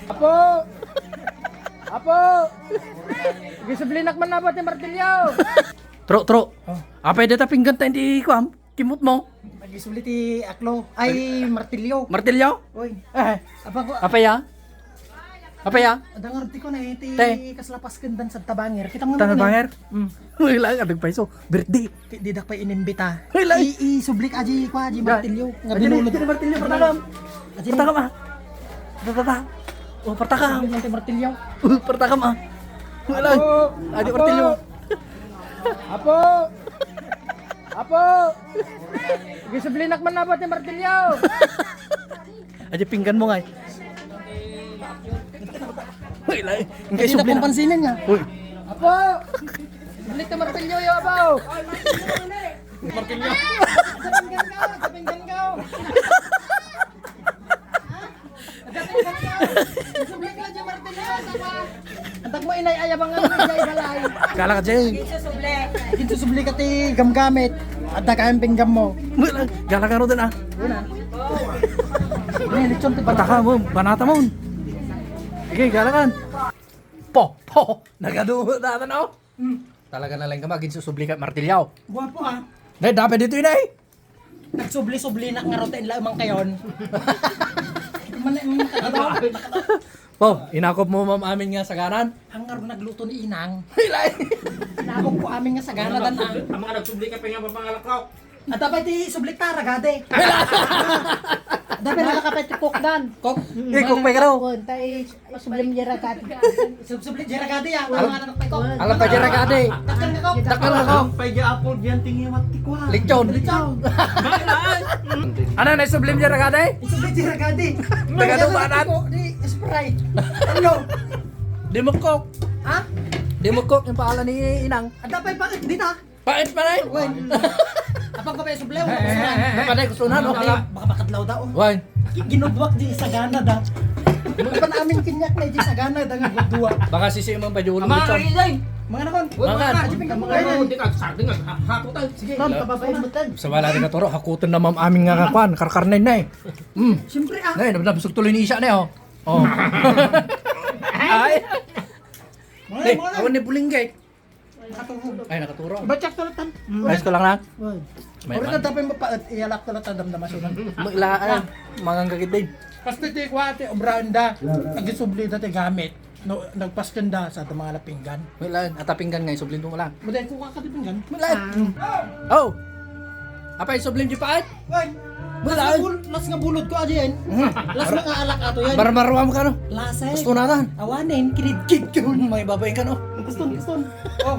Apo! Apo! Gisublinak man na ba ti martilyo? Tro. Apa ida taping ganta hindi ko kimot mo? Nagisubli ti aklo. Ay, martilyo. Martilyo? Oy. Eh, Apa ko? apa ya? Apa ya? Dangar ti ko na ti Te. kaslapas kendan sa tabangir. Kita mo Tanah na. banger. Wala ka nagpaiso. Birthday. Didak pa inimbita. Wala. Isublik aji ko aji martilyo. Nga Aji binulod. martilyo pertakam. Pertakam ah. Pertakam. Oh, pertakam. Isublik ti martilyo. Pertakam ah. Wala. Aji martilyo. Apo! Apo! Gisublinak man na ba ti martilyo? Aji pinggan mo nga. Wala. Ingkay Hindi na subli kong na. pansinin niya. Uy. Apo! Sublik ti martilyo yo, apo! Martilyo. Kapinggan ka! Sublik lang yung martilyo, tama! Antak mo inay ayabang ang jay balay. Kala ka dyan. Ginto sublik ka ti gamgamit. At nakayang pinggam mo. Wala. Gala ka ro din ah. Ini lechon ti Pataka mo. Banata mo. Sige, galakan. Po. Nagaduho na na oh. Talaga na lang ka maging susubli ka martilyaw. Guwapo ah. Dahil dapat dito yun eh. Nagsubli-subli na nga roten lamang kayon. Po, inakop mo ma'am amin nga sagaran. Hangar nagluto ni Inang. Hilay. Inakop ko amin nga sa gana dan ang. Ang mga nagsubli ka pa nga papangalakaw. At dapat ti sublik tara gade. Dapat nakakapit ti cook dan. Cook. Eh, kung may karaw. Tay sublim jera kat. Sublik jera gade ya. Wala nga nang cook. Alam pa dyan agade. Takkan ka cook. Dakal ako. Pwede apod yan tingin matikwa. Lechon. Ano na sublim dyan agade? Sublik jera gade. Tagadong banan. Di Sprite. Ano? Di mo cook. Ha? Di mo cook yung pangalan ni Inang. At dapat pa di ta. Pait pa na Wen. Apang ko pa sublew. Napanay kusunan o. Baka makadlaw daw. Wan. Ginudwak di sagana da. Mga pa namin kinyak na di sagana da nga gudwa. Baka sisi mo pa dyan ulo Mga lechon. kaiday. Mga nakon. Makan. Mga hindi ka sardi nga hakutan. Sige, ma'am, kababayan. Sa wala rin ka turo, hakutan na ma'am aming nga kakuan, karkarnin na eh. Siyempre ah. Ngayon, nabusog tuloy ni Isha na eh, oh. Oh. Ay! Di, awan ni Bulinggay. Nakatuhog. Ay, nakaturo. Batyak tulatan. Ayos ko lang na. May Ori man. na dapat mapaat iyalak tulatan damdamasunan. Maglaan, mga gagit din. Kasi ti kwate obranda. Agisubli dati gamit. No, nagpaskanda sa mga lapinggan. Maglaan, atapinggan nga, sublin mo lang. Buday ko kakatipinggan. Maglaan. Oh! Apay, sublin di pa ay? Wait. Las nga bulod ko aja yan. Las nga alak ato yan. Barbarwam ka no? Lasay. Gusto na tan. Awanin, kinidkid ko. May babayin ka no? Guston. Oh.